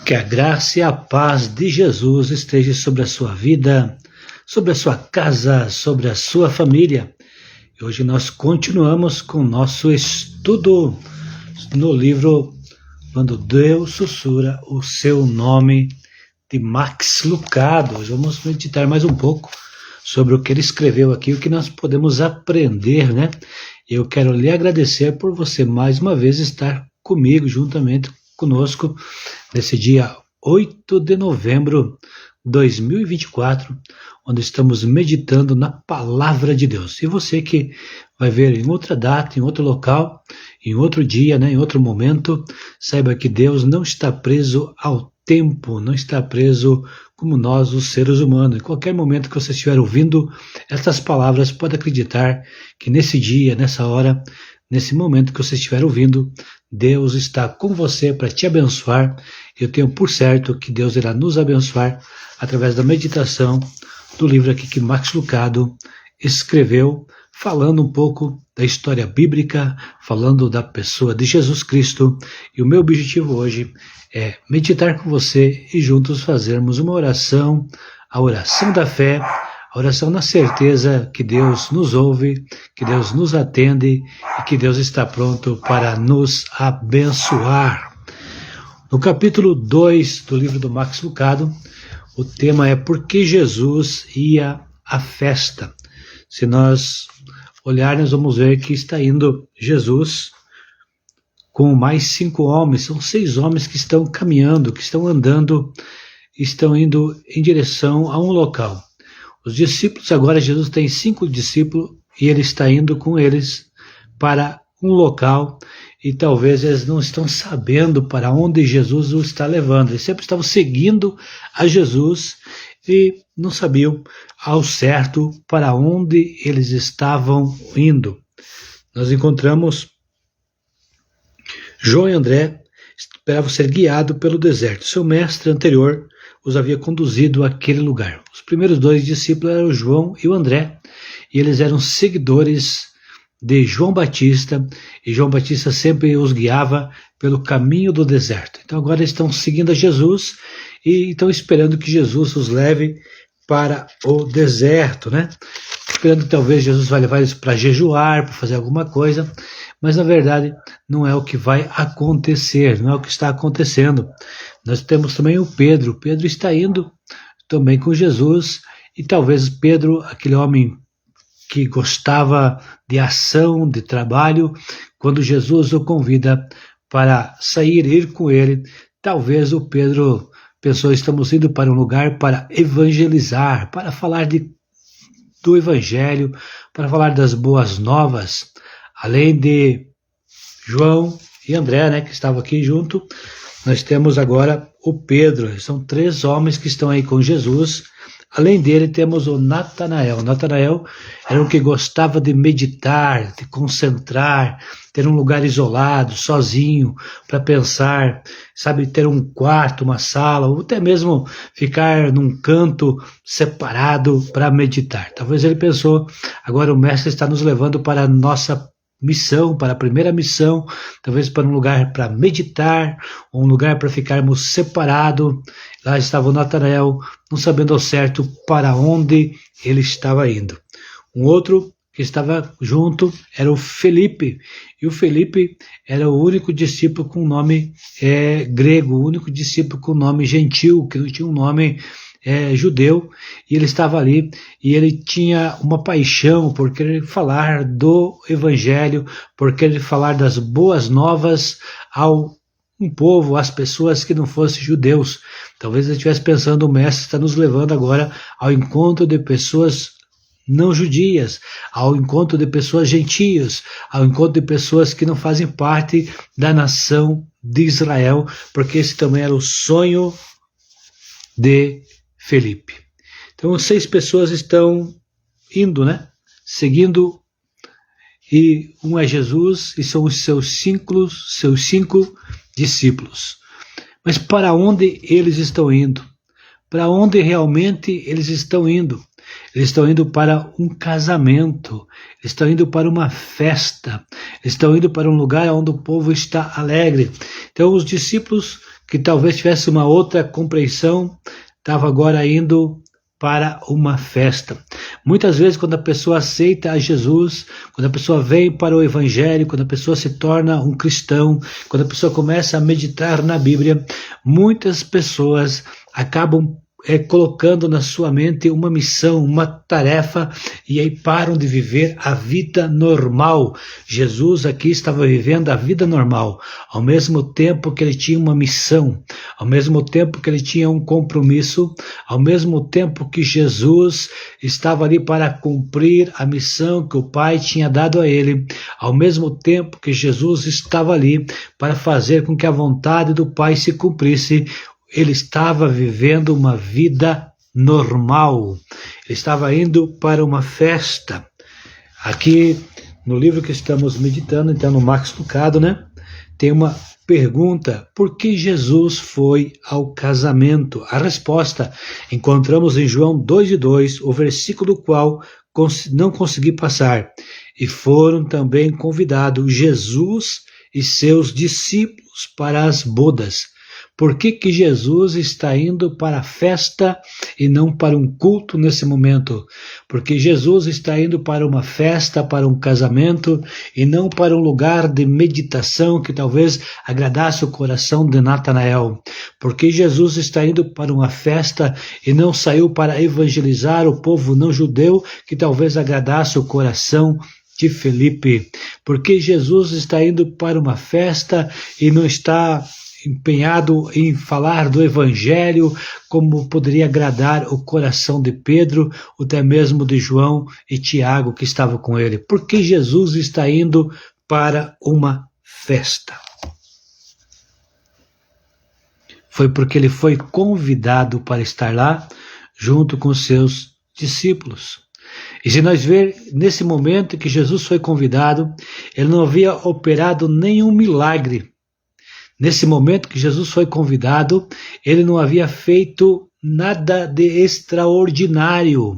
Que a graça e a paz de Jesus esteja sobre a sua vida, sobre a sua casa, sobre a sua família. E hoje nós continuamos com o nosso estudo no livro Quando Deus Sussurra o Seu Nome, de Max Lucado. Hoje vamos meditar mais um pouco sobre o que ele escreveu aqui, o que nós podemos aprender, né? Eu quero lhe agradecer por você mais uma vez estar comigo, juntamente conosco, nesse dia 8 de novembro de 2024, onde estamos meditando na Palavra de Deus. E você que vai ver em outra data, em outro local, em outro dia, né, em outro momento, saiba que Deus não está preso ao tempo, não está preso como nós, os seres humanos. Em qualquer momento que você estiver ouvindo estas palavras, pode acreditar que nesse dia, nessa hora, nesse momento que você estiver ouvindo, Deus está com você para te abençoar. Eu tenho por certo que Deus irá nos abençoar através da meditação do livro aqui que Max Lucado escreveu, falando um pouco da história bíblica, falando da pessoa de Jesus Cristo. E o meu objetivo hoje é meditar com você e juntos fazermos uma oração, a oração da fé, a oração na certeza que Deus nos ouve, que Deus nos atende e que Deus está pronto para nos abençoar. No capítulo 2 do livro do Max Lucado, o tema é Por que Jesus ia à festa? Se nós olharmos, vamos ver que está indo Jesus com mais 5 homens, são 6 homens que estão caminhando, que estão andando, estão indo em direção a um local. Os discípulos, agora Jesus tem 5 discípulos e ele está indo com eles para um local e talvez eles não estão sabendo para onde Jesus os está levando. Eles sempre estavam seguindo a Jesus e não sabiam ao certo para onde eles estavam indo. Nós encontramos João e André esperavam ser guiados pelo deserto. Seu mestre anterior os havia conduzido àquele lugar. Os primeiros 2 discípulos eram o João e o André, e eles eram seguidores de João Batista, e João Batista sempre os guiava pelo caminho do deserto. Então agora eles estão seguindo a Jesus e estão esperando que Jesus os leve para o deserto, né? Esperando que talvez Jesus vai levar eles para jejuar, para fazer alguma coisa, mas na verdade não é o que vai acontecer, não é o que está acontecendo. Nós temos também o Pedro. Pedro está indo também com Jesus, e talvez Pedro, aquele homem que gostava de ação, de trabalho, quando Jesus o convida para sair, ir com ele, talvez o Pedro pensou, estamos indo para um lugar para evangelizar, para falar do evangelho, para falar das boas novas. Além de João e André, né, que estavam aqui junto, nós temos agora o Pedro. São 3 homens que estão aí com Jesus. Além dele, temos o Natanael. Natanael era um que gostava de meditar, de concentrar, ter um lugar isolado, sozinho, para pensar, sabe, ter um quarto, uma sala, ou até mesmo ficar num canto separado para meditar. Talvez ele pensou, agora o mestre está nos levando para a nossa missão, para a primeira missão, talvez para um lugar para meditar, ou um lugar para ficarmos separados. Lá estava o Natanael, não sabendo ao certo para onde ele estava indo. Um outro que estava junto era o Felipe, e o Felipe era o único discípulo com nome grego, o único discípulo com nome gentil, que não tinha um nome judeu, e ele estava ali, e ele tinha uma paixão por querer falar do evangelho, por querer falar das boas novas ao um povo, às pessoas que não fossem judeus. Talvez ele estivesse pensando, o mestre está nos levando agora ao encontro de pessoas não judias, ao encontro de pessoas gentias, ao encontro de pessoas que não fazem parte da nação de Israel, porque esse também era o sonho de Felipe. Então 6 pessoas estão indo, né? Seguindo, e um é Jesus e são os seus 5 discípulos. Mas para onde eles estão indo? Para onde realmente eles estão indo? Eles estão indo para um casamento, eles estão indo para uma festa, eles estão indo para um lugar onde o povo está alegre. Então os discípulos que talvez tivesse uma outra compreensão, estava agora indo para uma festa. Muitas vezes, quando a pessoa aceita a Jesus, quando a pessoa vem para o Evangelho, quando a pessoa se torna um cristão, quando a pessoa começa a meditar na Bíblia, muitas pessoas acabam colocando na sua mente uma missão, uma tarefa, e aí param de viver a vida normal. Jesus aqui estava vivendo a vida normal, ao mesmo tempo que ele tinha uma missão, ao mesmo tempo que ele tinha um compromisso, ao mesmo tempo que Jesus estava ali para cumprir a missão que o Pai tinha dado a ele, ao mesmo tempo que Jesus estava ali para fazer com que a vontade do Pai se cumprisse. Ele estava vivendo uma vida normal, ele estava indo para uma festa. Aqui no livro que estamos meditando, então no Max Lucado, né, tem uma pergunta: por que Jesus foi ao casamento? A resposta encontramos em João 2:2, o versículo do qual não consegui passar. E foram também convidados Jesus e seus discípulos para as bodas. Por que que Jesus está indo para a festa e não para um culto nesse momento? Porque Jesus está indo para uma festa, para um casamento, e não para um lugar de meditação que talvez agradasse o coração de Natanael. Porque Jesus está indo para uma festa e não saiu para evangelizar o povo não judeu que talvez agradasse o coração de Felipe. Porque Jesus está indo para uma festa e não está empenhado em falar do Evangelho, como poderia agradar o coração de Pedro, ou até mesmo de João e Tiago, que estavam com ele. Por que Jesus está indo para uma festa? Foi porque ele foi convidado para estar lá, junto com seus discípulos. E se nós ver nesse momento que Jesus foi convidado, ele não havia operado nenhum milagre. Nesse momento que Jesus foi convidado, ele não havia feito nada de extraordinário.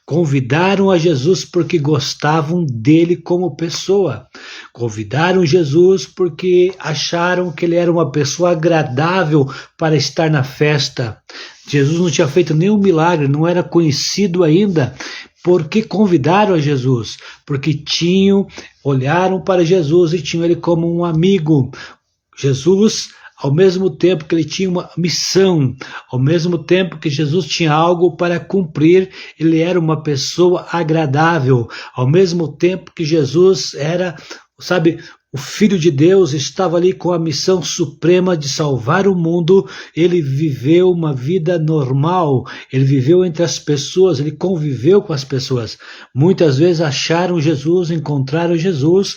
Convidaram a Jesus porque gostavam dele como pessoa. Convidaram Jesus porque acharam que ele era uma pessoa agradável para estar na festa. Jesus não tinha feito nenhum milagre, não era conhecido ainda. Por que convidaram a Jesus? Porque olharam para Jesus e tinham ele como um amigo. Jesus, ao mesmo tempo que ele tinha uma missão, ao mesmo tempo que Jesus tinha algo para cumprir, ele era uma pessoa agradável. Ao mesmo tempo que Jesus era, o Filho de Deus, estava ali com a missão suprema de salvar o mundo, ele viveu uma vida normal, ele viveu entre as pessoas, ele conviveu com as pessoas. Muitas vezes acharam Jesus, encontraram Jesus,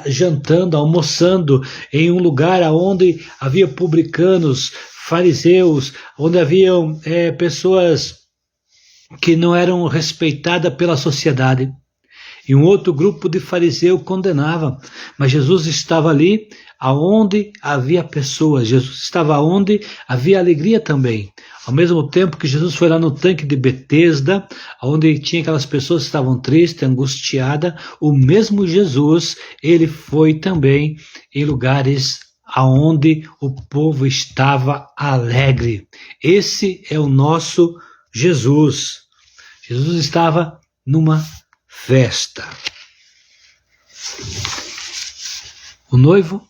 jantando, almoçando em um lugar onde havia publicanos, fariseus, onde haviam pessoas que não eram respeitadas pela sociedade. E um outro grupo de fariseus condenava. Mas Jesus estava ali aonde havia pessoas. Jesus estava onde havia alegria também. Ao mesmo tempo que Jesus foi lá no tanque de Betesda, onde tinha aquelas pessoas que estavam tristes, angustiadas, o mesmo Jesus, ele foi também em lugares aonde o povo estava alegre. Esse é o nosso Jesus. Jesus estava numa festa. O noivo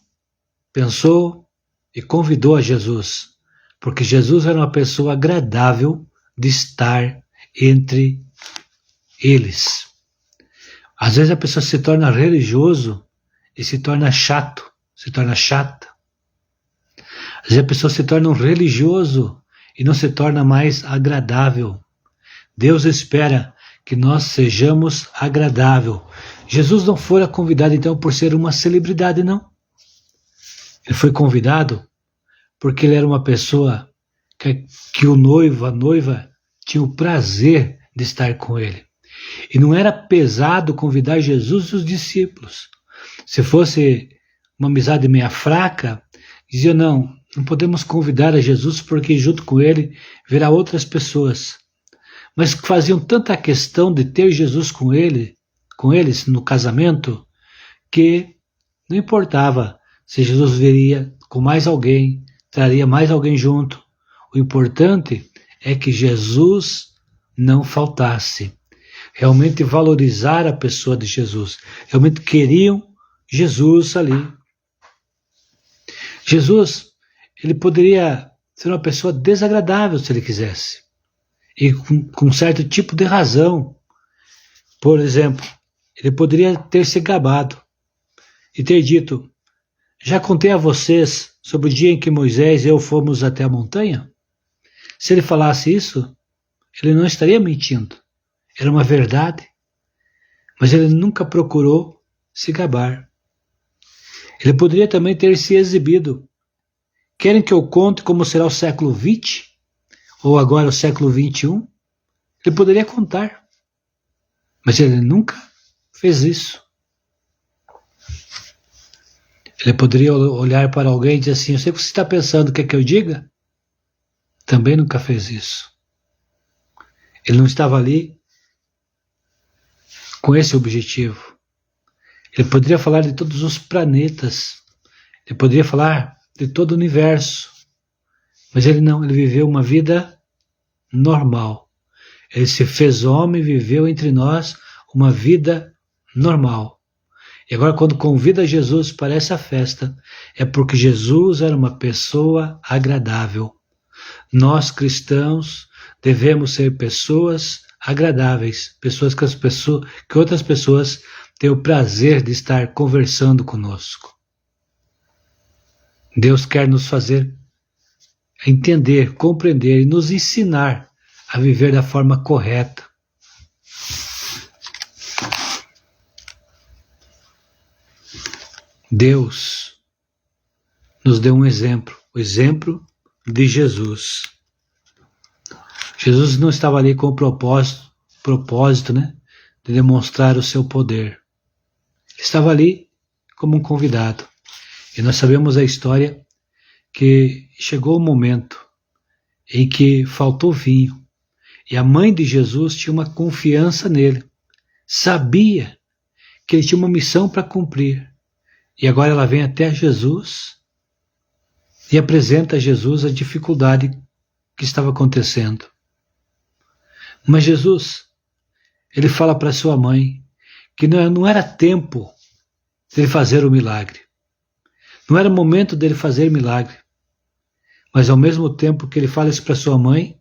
pensou e convidou a Jesus, porque Jesus era uma pessoa agradável de estar entre eles. Às vezes a pessoa se torna religioso e se torna chato, se torna chata. Às vezes a pessoa se torna um religioso e não se torna mais agradável. Deus espera que nós sejamos agradável. Jesus não fora convidado então por ser uma celebridade, não. Ele foi convidado porque ele era uma pessoa que o noivo, a noiva, tinha o prazer de estar com ele. E não era pesado convidar Jesus e os discípulos. Se fosse uma amizade meia fraca, dizia não podemos convidar a Jesus porque junto com ele virá outras pessoas. Mas faziam tanta questão de ter Jesus com eles no casamento, que não importava se Jesus viria com mais alguém, traria mais alguém junto. O importante é que Jesus não faltasse. Realmente valorizar a pessoa de Jesus. Realmente queriam Jesus ali. Jesus, ele poderia ser uma pessoa desagradável se ele quisesse. E com certo tipo de razão. Por exemplo, ele poderia ter se gabado e ter dito: já contei a vocês sobre o dia em que Moisés e eu fomos até a montanha? Se ele falasse isso, ele não estaria mentindo. Era uma verdade. Mas ele nunca procurou se gabar. Ele poderia também ter se exibido. Querem que eu conte como será o século XX? Ou agora o século XXI? Ele poderia contar. Mas ele nunca fez isso. Ele poderia olhar para alguém e dizer assim: eu sei o que você está pensando, quer que eu diga? Também nunca fez isso. Ele não estava ali com esse objetivo. Ele poderia falar de todos os planetas. Ele poderia falar de todo o universo. Mas ele não, ele viveu uma vida normal. Ele se fez homem e viveu entre nós uma vida normal. E agora, quando convida Jesus para essa festa, é porque Jesus era uma pessoa agradável. Nós, cristãos, devemos ser pessoas agradáveis, pessoas que outras pessoas têm o prazer de estar conversando conosco. Deus quer nos fazer entender, compreender e nos ensinar a viver da forma correta. Deus nos deu um exemplo, o exemplo de Jesus. Jesus não estava ali com o propósito, né, de demonstrar o seu poder. Ele estava ali como um convidado. E nós sabemos a história que chegou o momento em que faltou vinho. E a mãe de Jesus tinha uma confiança nele. Sabia que ele tinha uma missão para cumprir. E agora ela vem até Jesus e apresenta a Jesus a dificuldade que estava acontecendo. Mas Jesus, ele fala para sua mãe que não era tempo dele fazer o milagre. Não era momento dele fazer milagre. Mas ao mesmo tempo que ele fala isso para sua mãe,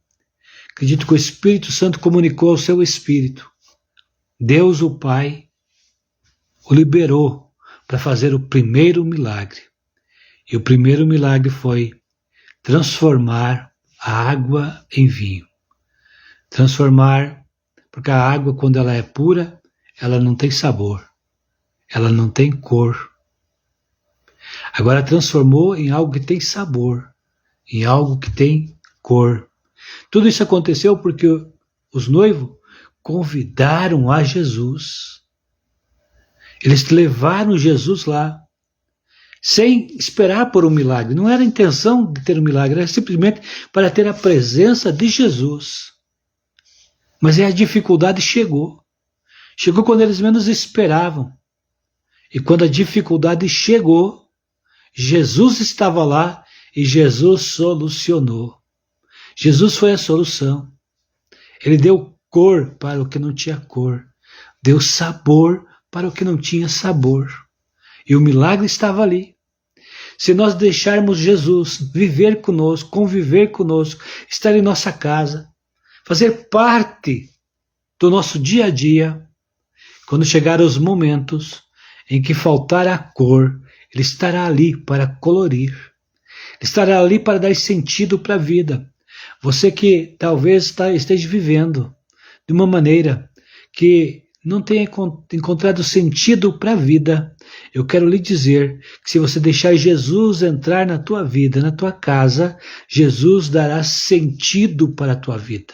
acredito que o Espírito Santo comunicou ao seu espírito. Deus, o Pai, o liberou para fazer o primeiro milagre. E o primeiro milagre foi transformar a água em vinho. Transformar, porque a água, quando ela é pura, ela não tem sabor, ela não tem cor. Agora transformou em algo que tem sabor, em algo que tem cor. Tudo isso aconteceu porque os noivos convidaram a Jesus. Eles levaram Jesus lá, sem esperar por um milagre. Não era a intenção de ter um milagre, era simplesmente para ter a presença de Jesus. Mas aí a dificuldade chegou. Chegou quando eles menos esperavam. E quando a dificuldade chegou, Jesus estava lá e Jesus solucionou. Jesus foi a solução. Ele deu cor para o que não tinha cor. Deu sabor para o que não tinha sabor. E o milagre estava ali. Se nós deixarmos Jesus viver conosco, conviver conosco, estar em nossa casa, fazer parte do nosso dia a dia, quando chegar os momentos em que faltar a cor, ele estará ali para colorir. Ele estará ali para dar sentido para a vida. Você que talvez esteja vivendo de uma maneira que não tenha encontrado sentido para a vida, eu quero lhe dizer que se você deixar Jesus entrar na tua vida, na tua casa, Jesus dará sentido para a tua vida,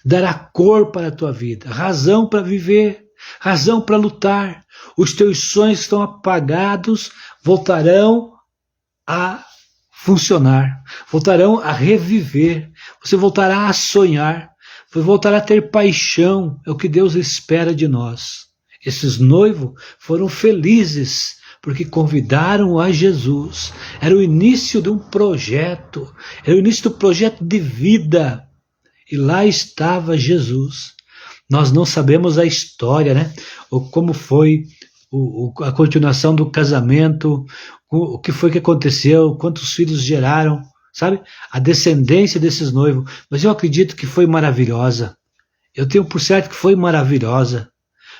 dará cor para a tua vida, razão para viver, razão para lutar. Os teus sonhos que estão apagados voltarão a funcionar, voltarão a reviver, você voltará a sonhar, você voltará a ter paixão. É o que Deus espera de nós. Esses noivos foram felizes porque convidaram a Jesus. Era o início de um projeto, era o início do projeto de vida. E lá estava Jesus. Nós não sabemos a história, né? Ou como foi a continuação do casamento, o que foi que aconteceu, quantos filhos geraram, sabe? A descendência desses noivos. Mas eu acredito que foi maravilhosa. Eu tenho por certo que foi maravilhosa,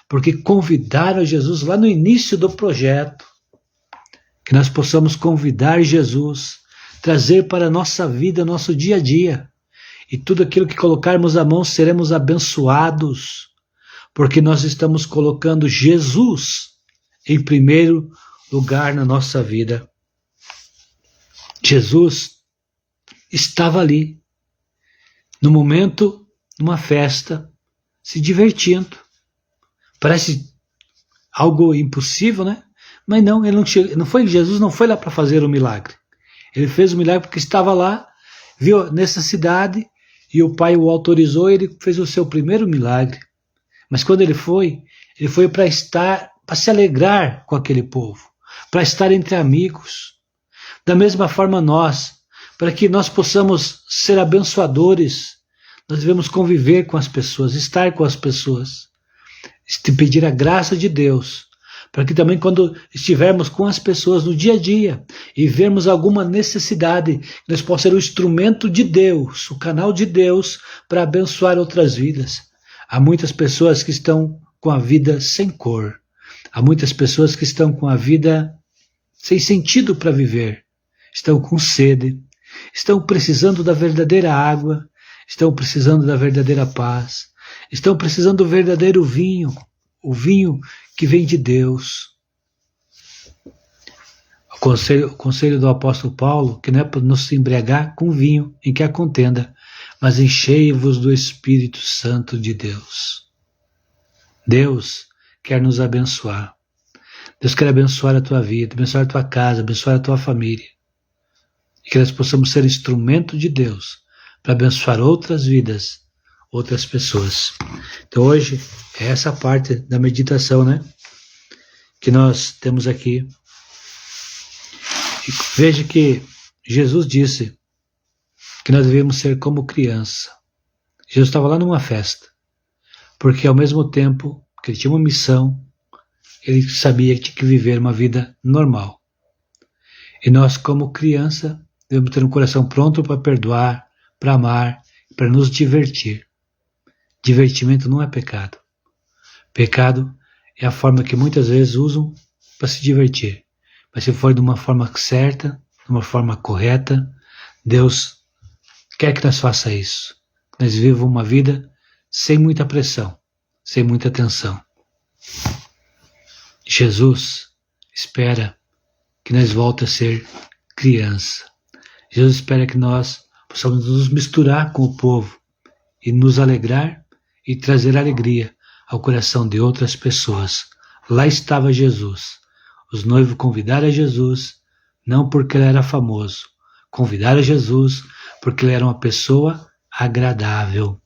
porque convidaram Jesus lá no início do projeto. Que nós possamos convidar Jesus, trazer para a nossa vida, nosso dia a dia. E tudo aquilo que colocarmos à mão seremos abençoados, porque nós estamos colocando Jesus em primeiro lugar na nossa vida. Jesus estava ali, no momento, numa festa, se divertindo. Parece algo impossível, né? Mas não, Jesus não foi lá para fazer o milagre. Ele fez o milagre porque estava lá, viu necessidade, e o Pai o autorizou, e ele fez o seu primeiro milagre. Mas quando ele foi para se alegrar com aquele povo, para estar entre amigos. Da mesma forma nós, para que nós possamos ser abençoadores, nós devemos conviver com as pessoas, estar com as pessoas, pedir a graça de Deus, para que também quando estivermos com as pessoas no dia a dia e vermos alguma necessidade, nós possamos ser o instrumento de Deus, o canal de Deus para abençoar outras vidas. Há muitas pessoas que estão com a vida sem cor, há muitas pessoas que estão com a vida sem sentido para viver, estão com sede, estão precisando da verdadeira água, estão precisando da verdadeira paz, estão precisando do verdadeiro vinho, o vinho que vem de Deus. O conselho do apóstolo Paulo, que não é para nos se embriagar com vinho em que há contenda, mas enchei-vos do Espírito Santo de Deus. Deus quer nos abençoar. Deus quer abençoar a tua vida, abençoar a tua casa, abençoar a tua família. E que nós possamos ser instrumento de Deus para abençoar outras vidas, outras pessoas. Então hoje é essa parte da meditação, né? Que nós temos aqui. E veja que Jesus disse que nós devemos ser como criança. Jesus estava lá numa festa, porque ao mesmo tempo que ele tinha uma missão, ele sabia que tinha que viver uma vida normal. E nós, como criança, devemos ter um coração pronto para perdoar, para amar, para nos divertir. Divertimento não é pecado. Pecado é a forma que muitas vezes usam para se divertir. Mas se for de uma forma certa, de uma forma correta, Deus quer que nós faça isso. Que nós vivamos uma vida sem muita pressão, sem muita tensão. Jesus espera que nós voltemos a ser criança. Jesus espera que nós possamos nos misturar com o povo e nos alegrar e trazer alegria ao coração de outras pessoas. Lá estava Jesus. Os noivos convidaram a Jesus, não porque ele era famoso, convidaram a Jesus porque ele era uma pessoa agradável.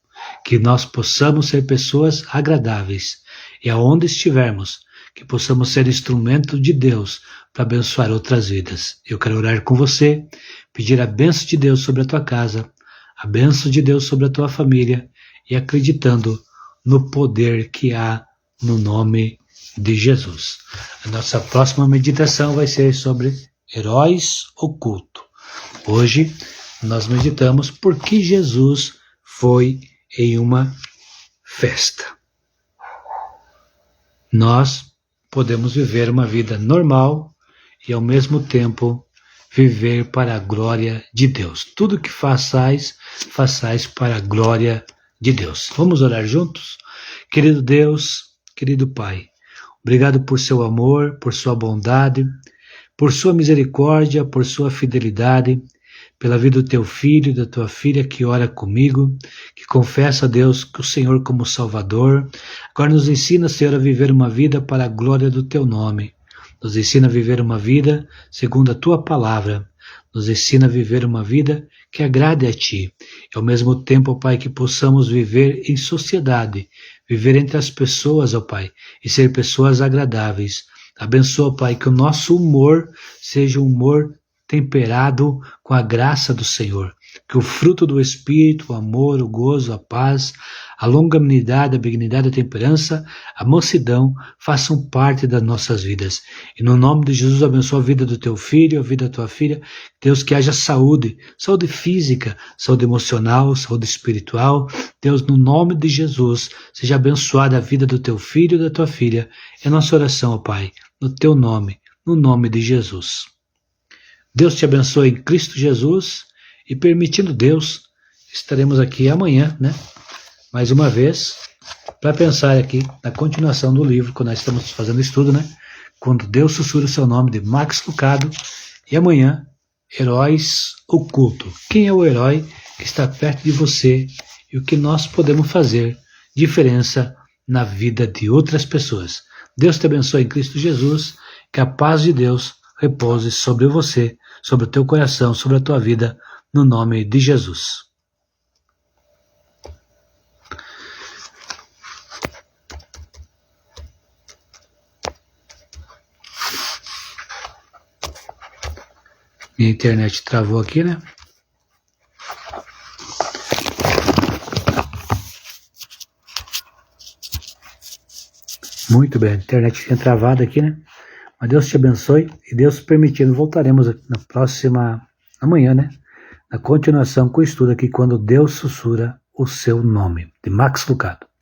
Que nós possamos ser pessoas agradáveis e aonde estivermos, que possamos ser instrumento de Deus para abençoar outras vidas. Eu quero orar com você, pedir a bênção de Deus sobre a tua casa, a bênção de Deus sobre a tua família e acreditando no poder que há no nome de Jesus. A nossa próxima meditação vai ser sobre heróis ocultos. Hoje nós meditamos por que Jesus foi em uma festa. Nós podemos viver uma vida normal e ao mesmo tempo viver para a glória de Deus. Tudo que façais, façais para a glória de Deus. Vamos orar juntos? Querido Deus, querido Pai, obrigado por seu amor, por sua bondade, por sua misericórdia, por sua fidelidade, pela vida do teu filho e da tua filha que ora comigo, que confessa a Deus que o Senhor como Salvador. Agora nos ensina, Senhor, a viver uma vida para a glória do teu nome. Nos ensina a viver uma vida segundo a tua palavra. Nos ensina a viver uma vida que agrade a ti. E ao mesmo tempo, ó Pai, que possamos viver em sociedade, viver entre as pessoas, ó Pai, e ser pessoas agradáveis. Abençoa, Pai, que o nosso humor seja um humor temperado com a graça do Senhor. Que o fruto do Espírito, o amor, o gozo, a paz, a longanimidade, a benignidade, a temperança, a mansidão façam parte das nossas vidas. E no nome de Jesus, abençoa a vida do teu filho, a vida da tua filha. Deus, que haja saúde, saúde física, saúde emocional, saúde espiritual. Deus, no nome de Jesus, seja abençoada a vida do teu filho e da tua filha. É nossa oração, ó Pai, no teu nome, no nome de Jesus. Deus te abençoe em Cristo Jesus e, permitindo Deus, estaremos aqui amanhã, né? Mais uma vez, para pensar aqui na continuação do livro, quando nós estamos fazendo estudo, né? Quando Deus sussurra o seu nome, de Max Lucado. E amanhã, Heróis Oculto. Quem é o herói que está perto de você e o que nós podemos fazer diferença na vida de outras pessoas. Deus te abençoe em Cristo Jesus, que a paz de Deus repouse sobre você, sobre o teu coração, sobre a tua vida, no nome de Jesus. Minha internet travou aqui, né? Muito bem, a internet tinha travado aqui, né? Mas Deus te abençoe e Deus permitindo, voltaremos na próxima, amanhã, né? Na continuação com o estudo aqui, quando Deus sussurra o seu nome, de Max Lucado.